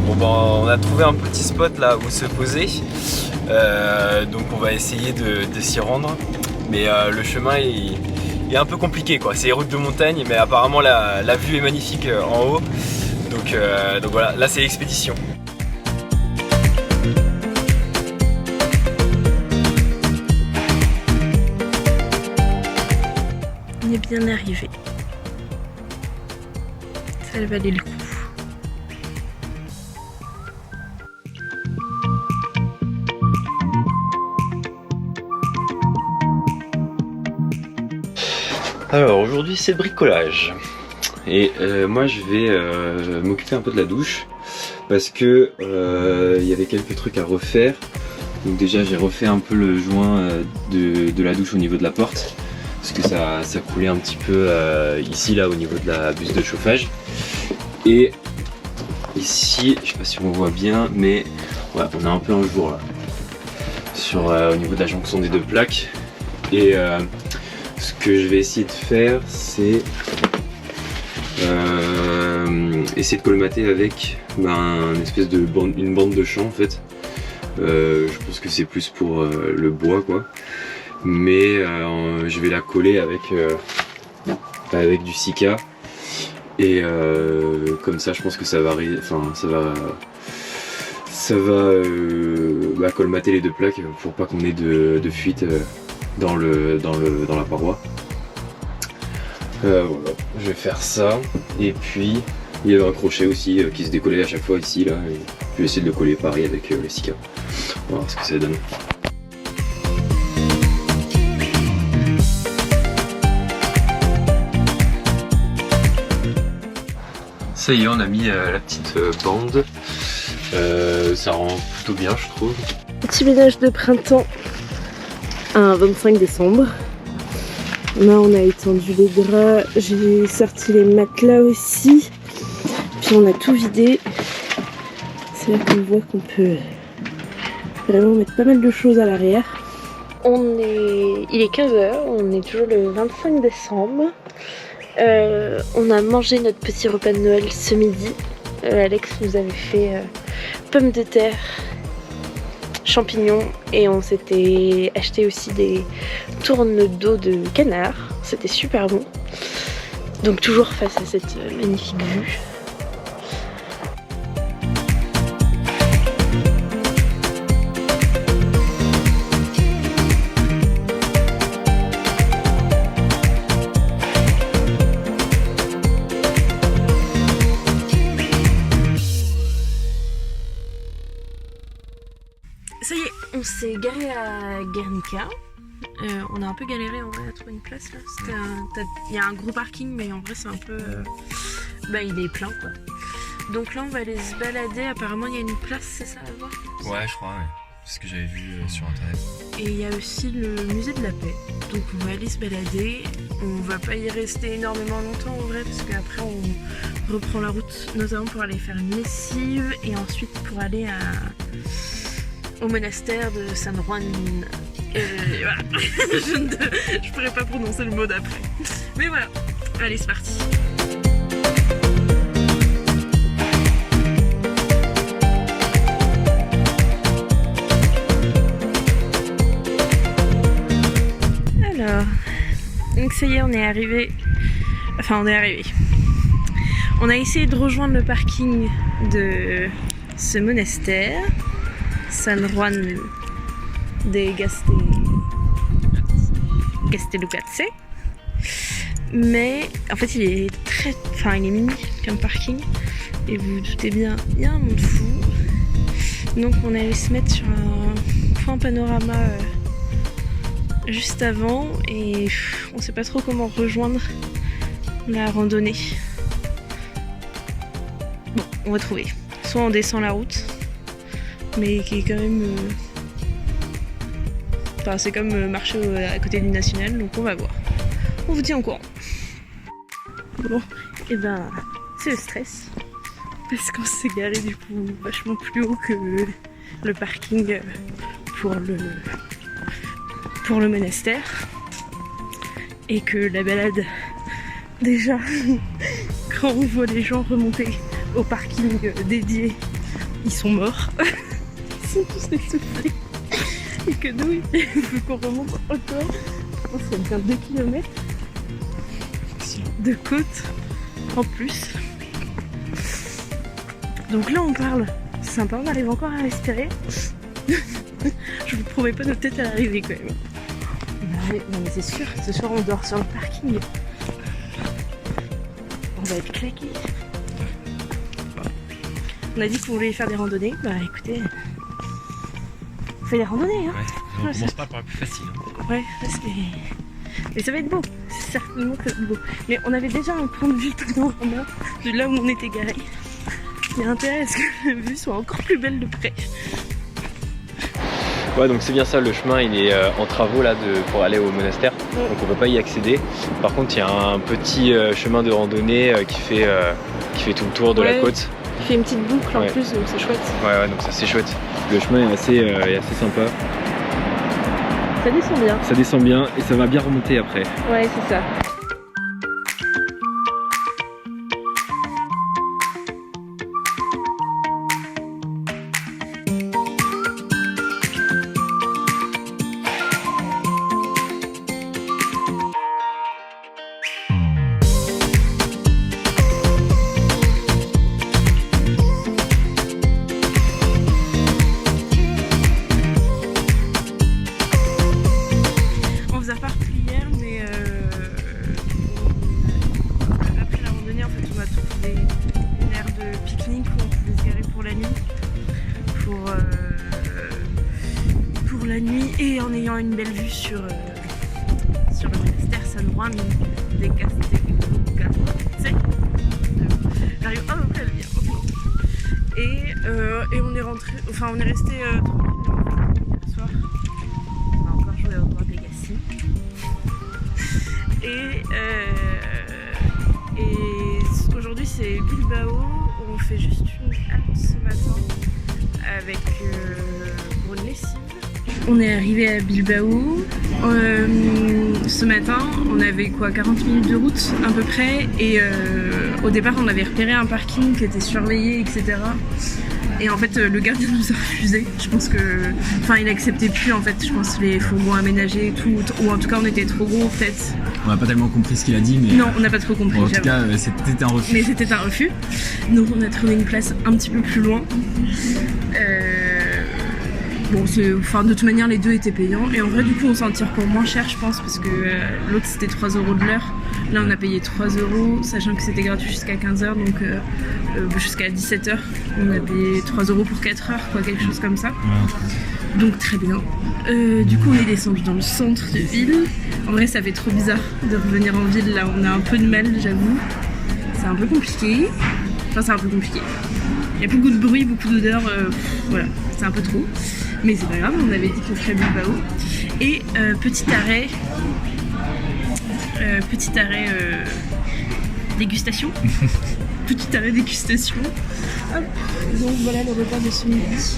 Bon ben, on a trouvé un petit spot là où se poser, donc on va essayer de s'y rendre, mais le chemin est un peu compliqué quoi. C'est route de montagne, mais apparemment la vue est magnifique en haut, donc voilà, là c'est l'expédition. On est bien arrivé, ça valait le coup. Alors aujourd'hui c'est le bricolage et moi je vais m'occuper un peu de la douche parce que il y avait quelques trucs à refaire. Donc déjà j'ai refait un peu le joint de la douche au niveau de la porte parce que ça coulait un petit peu ici là au niveau de la buse de chauffage, et ici je sais pas si on voit bien, mais ouais, on a un peu un jour là sur au niveau de la jonction des deux plaques, et ce que je vais essayer de faire, c'est essayer de colmater avec une espèce de une bande de champ en fait. Je pense que c'est plus pour le bois quoi, mais je vais la coller avec du Sika, et comme ça je pense que ça va colmater les deux plaques pour pas qu'on ait de fuite dans la paroi. Voilà, je vais faire ça, et puis il y avait un crochet aussi qui se décollait à chaque fois ici là, et je vais essayer de le coller pareil avec le Sika. On va voir ce que ça donne. Ça y est, on a mis la petite bande, ça rend plutôt bien je trouve. Petit ménage de printemps, un 25 décembre. Là on a étendu les draps, j'ai sorti les matelas aussi, puis on a tout vidé. C'est là qu'on voit qu'on peut vraiment mettre pas mal de choses à l'arrière. Il est 15h, on est toujours le 25 décembre. On a mangé notre petit repas de Noël ce midi. Alex nous avait fait pommes de terre, champignons, et on s'était acheté aussi des tourne-dos de canard. C'était super bon. Donc toujours face à cette magnifique vue. Ça y est, on s'est garé à Guernica. On a un peu galéré en vrai à trouver une place là. Il y a un gros parking, mais en vrai c'est un peu... il est plein quoi. Donc là on va aller se balader, apparemment il y a une place, c'est ça à voir? Ouais je crois, ouais. C'est ce que j'avais vu sur internet. Et il y a aussi le musée de la paix. Donc on va aller se balader. On va pas y rester énormément longtemps en vrai, parce qu'après on reprend la route, notamment pour aller faire une lessive, et ensuite pour aller au monastère de San Juan. Voilà. Je pourrais pas prononcer le mot d'après. Mais voilà, allez c'est parti. Alors, donc ça y est, on est arrivé. On a essayé de rejoindre le parking de ce monastère, San Juan de Gastelugatse, mais en fait il est mini comme parking, et vous vous doutez bien, il y a un monde fou. Donc on allait se mettre sur un point panorama juste avant, et on sait pas trop comment rejoindre la randonnée. Bon, on va trouver. Soit on descend la route, mais qui est quand même... c'est comme marcher à côté du national, donc on va voir. On vous tient au courant. Bon, et c'est le stress, parce qu'on s'est garé du coup vachement plus haut que le parking pour le monastère, et que la balade, déjà quand on voit les gens remonter au parking dédié, ils sont morts. Ils sont tous essoufflés. Et que nous, il faut qu'on remonte encore. Je pense qu'il y a bien 2 km de côte en plus. Donc là on parle, c'est sympa, on arrive encore à respirer. Je vous promets pas notre tête à l'arrivée quand même. Non mais c'est sûr, ce soir on dort sur le parking. On va être claqués. On a dit qu'on voulait faire des randonnées, bah écoutez, on fait des randonnées hein. Ouais, on commence pas par la plus facile. Ouais, mais ça va être beau, c'est certainement que ça va être beau. Mais on avait déjà un point de vue panorama de là où on était garé. Il y a intérêt à ce que la vue soit encore plus belle de près. Ouais, donc c'est bien ça, le chemin il est en travaux là pour aller au monastère, donc on peut pas y accéder. Par contre il y a un petit chemin de randonnée qui fait tout le tour de la côte. Il fait une petite boucle en plus, donc c'est chouette. Ouais, donc ça c'est chouette. Le chemin est assez sympa. Ça descend bien. Ça descend bien et ça va bien remonter après. Ouais, c'est ça. Pour la nuit et en ayant une belle vue sur le monastère San Juan de Castelluca. J'arrive pas à me le dire. Et on est rentré, enfin on est resté tranquille ce soir. On a encore joué au World Legacy. Et aujourd'hui c'est Bilbao. On fait juste une halte ce matin avec pour une lessive. On est arrivé à Bilbao. Ce matin, on avait 40 minutes de route à peu près. Et au départ, on avait repéré un parking qui était surveillé, etc. Et en fait, le gardien nous a refusé. Je pense que, il acceptait plus en fait. Je pense les fourgons aménagés et tout. Ou en tout cas, on était trop gros peut-être. On n'a pas tellement compris ce qu'il a dit, mais non, on n'a pas trop compris. En tout cas, c'était un refus. Mais c'était un refus. Donc on a trouvé une place un petit peu plus loin. Bon, de toute manière, les deux étaient payants. Et en vrai, du coup, on s'en tire pour moins cher, je pense, parce que l'autre c'était 3 € de l'heure. Là, on a payé 3 €, sachant que c'était gratuit jusqu'à 15 h, donc jusqu'à 17 h. On a payé 3 € pour 4 heures, quelque chose comme ça. Ouais. Donc très bien. Du coup, on est descendu dans le centre de ville. En vrai, ça fait trop bizarre de revenir en ville. Là, on a un peu de mal, j'avoue. C'est un peu compliqué. C'est un peu compliqué. Il y a beaucoup de bruit, beaucoup d'odeurs. Voilà, c'est un peu trop. Mais c'est pas grave, on avait dit qu'on ferait Bilbao. Et petit arrêt dégustation. Petit arrêt dégustation. Hop. Donc voilà le repas de ce midi.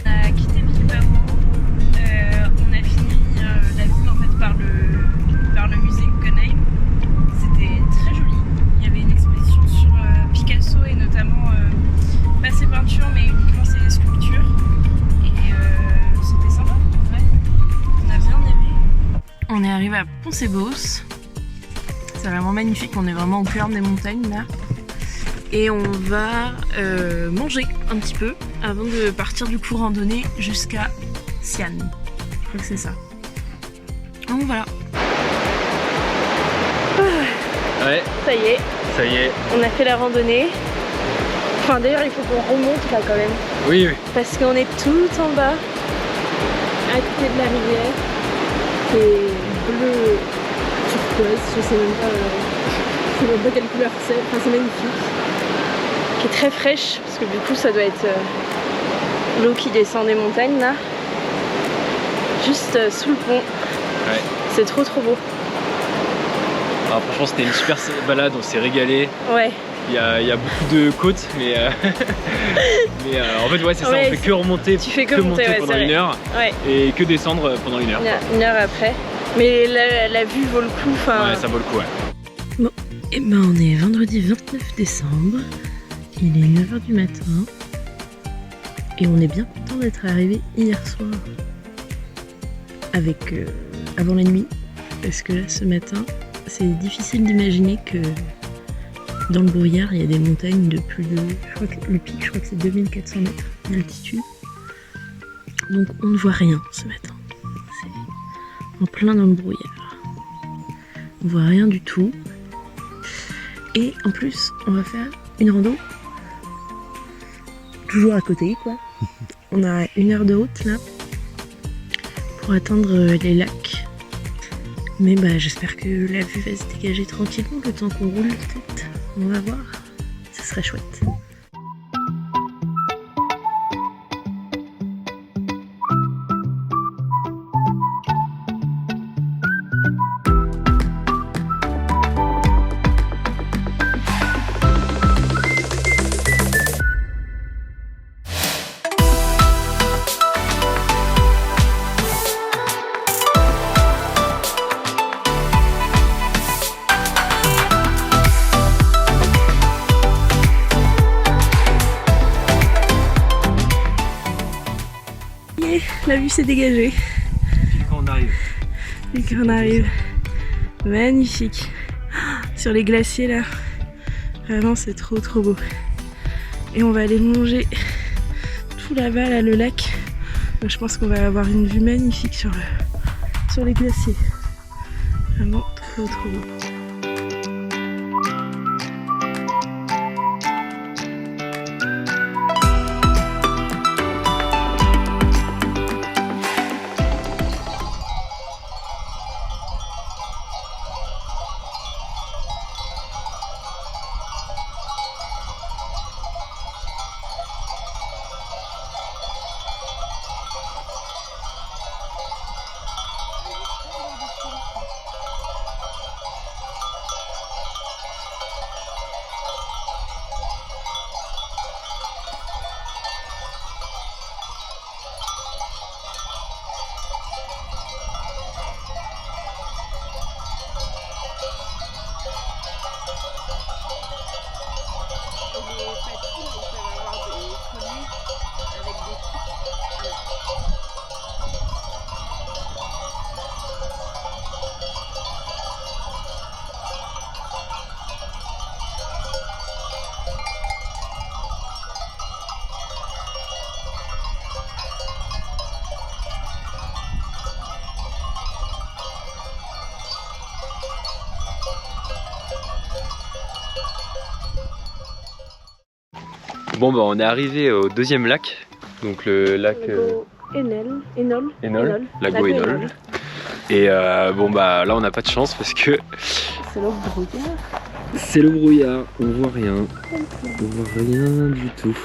On a quitté Bilbao. On a fini la ville en fait par le musée Guggenheim. C'était très joli. Il y avait une exposition sur Picasso et notamment pas ses peintures mais uniquement ses sculptures. Et c'était sympa, ouais. On a bien aimé. On est arrivé à Poncebos. C'est vraiment magnifique, on est vraiment au cœur des montagnes là. Et on va manger un petit peu avant de partir du coup randonnée jusqu'à Sian. Je crois que c'est ça. Donc voilà. Ouais. Ça y est. Ça y est. On a fait la randonnée. Enfin d'ailleurs il faut qu'on remonte là quand même. Oui, oui. Parce qu'on est tout en bas, à côté de la rivière. C'est bleu turquoise, je sais même pas quelle couleur c'est. Enfin c'est magnifique. Qui est très fraîche parce que du coup ça doit être l'eau qui descend des montagnes là. Juste sous le pont. Ouais. C'est trop trop beau. Alors franchement c'était une super balade, on s'est régalé. Ouais. Il y a beaucoup de côtes, mais en fait ouais c'est ça, on fait que remonter, tu fais que monter pendant une heure et que descendre pendant une heure. Une heure après. Mais la vue vaut le coup. Ouais, ça vaut le coup, ouais. Et ben on est vendredi 29 décembre, il est 9h du matin et on est bien content d'être arrivé hier soir avec avant la nuit, parce que là ce matin c'est difficile d'imaginer que dans le brouillard il y a des montagnes de plus de, je crois que le pic je crois que c'est 2400 mètres d'altitude, donc on ne voit rien ce matin, c'est en plein dans le brouillard, on voit rien du tout. Et en plus, on va faire une rando, toujours à côté quoi. On a 1 heure de route là, pour atteindre les lacs. Mais bah j'espère que la vue va se dégager tranquillement le temps qu'on roule peut-être. On va voir, ce serait chouette. La vue s'est dégagée. Quand on arrive. Et qu'on arrive. Magnifique. Sur les glaciers là. Vraiment c'est trop beau. Et on va aller longer tout là-bas là, le lac. Donc, je pense qu'on va avoir une vue magnifique sur les glaciers. Vraiment trop beau. Bon bah on est arrivé au deuxième lac, donc le lac Énol. Lago Énol. Et bon bah là on n'a pas de chance parce que c'est le brouillard. C'est le brouillard, on voit rien. On voit rien du tout.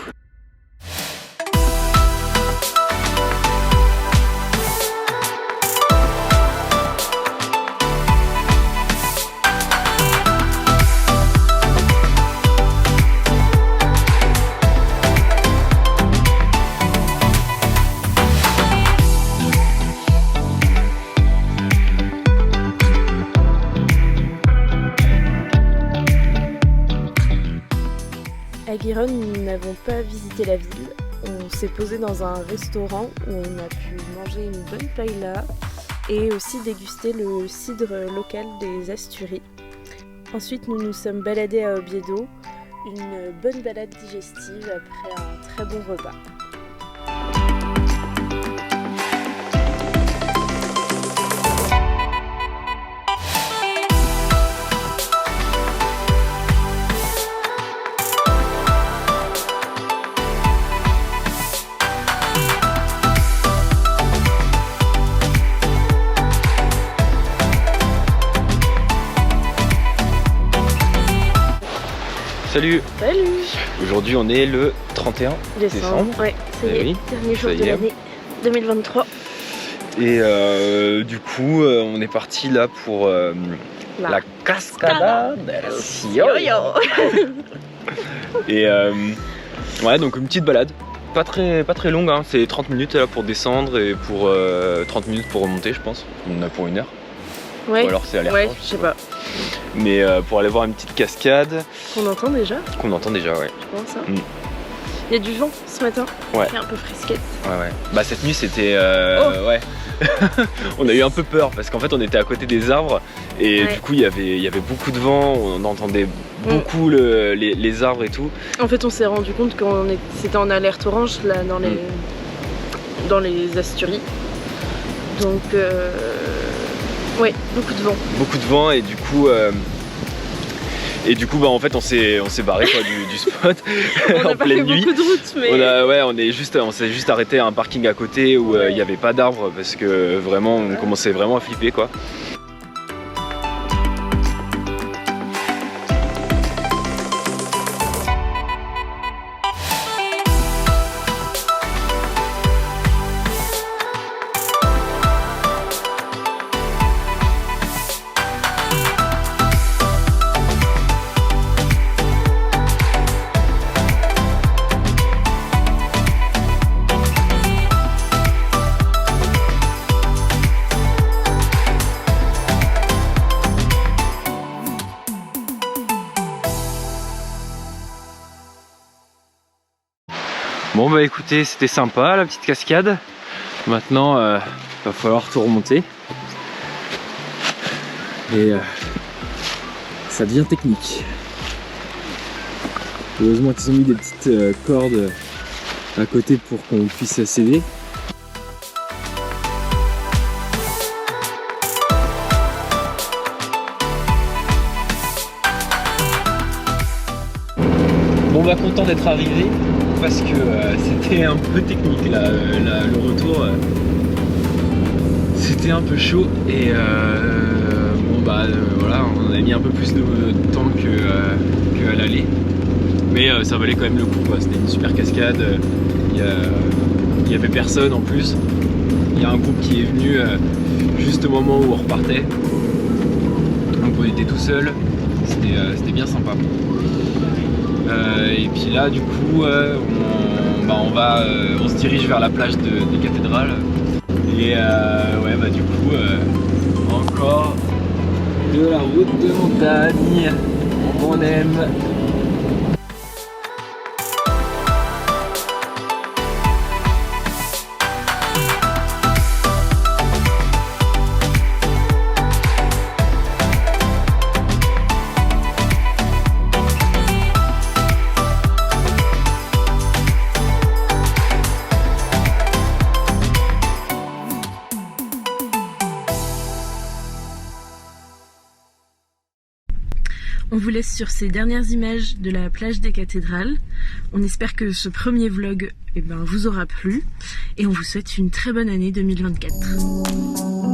À Guiron, nous n'avons pas visité la ville. On s'est posé dans un restaurant où on a pu manger une bonne paella et aussi déguster le cidre local des Asturies. Ensuite, nous nous sommes baladés à Oviedo, une bonne balade digestive après un très bon repas. Salut! Salut! Aujourd'hui on est le 31 décembre. Ouais, ça y est, oui, dernier jour ça y de est. l'année 2023. Et du coup on est parti là pour la Cascada del Scioglio. Et ouais, donc une petite balade. Pas très longue, hein. C'est 30 minutes là pour descendre et pour 30 minutes pour remonter je pense. On en a pour 1 heure. Ouais, Ou alors c'est aller-retour. ouais, je sais pas. mais pour aller voir une petite cascade. Qu'on entend déjà, Qu'on entend déjà, ouais. je pense. Hein. Il y a du vent ce matin, Ouais. il fait un peu frisquette. Ouais. Bah cette nuit c'était... ouais. On a eu un peu peur parce qu'en fait on était à côté des arbres et Ouais. du coup il y avait beaucoup de vent, on entendait beaucoup les arbres et tout. En fait, on s'est rendu compte qu'on c'était en alerte orange là dans les Asturies. Donc, ouais, beaucoup de vent. Beaucoup de vent et du coup bah en fait on s'est barré quoi, du spot On en n'a pas fait pleine nuit. beaucoup de route, mais On s'est juste arrêté à un parking à côté où il n'y avait pas d'arbres parce que vraiment on commençait vraiment à flipper quoi. Bon bah écoutez, c'était sympa la petite cascade. Maintenant va falloir tout remonter. Et ça devient technique. Heureusement qu'ils ont mis des petites cordes à côté pour qu'on puisse s'aider. Bon bah content d'être arrivé parce que c'était un peu technique là, le retour c'était un peu chaud et bon bah voilà, on a mis un peu plus de temps qu'à l'aller, mais ça valait quand même le coup quoi. C'était une super cascade, il y avait personne en plus, il y a un groupe qui est venu juste au moment où on repartait, donc on était tout seul, c'était bien sympa. Et puis là du coup on se dirige vers la plage des cathédrales et ouais bah du coup encore de la route de montagne, on aime. On vous laisse sur ces dernières images de la plage des cathédrales. On espère que ce premier vlog vous aura plu et on vous souhaite une très bonne année 2024.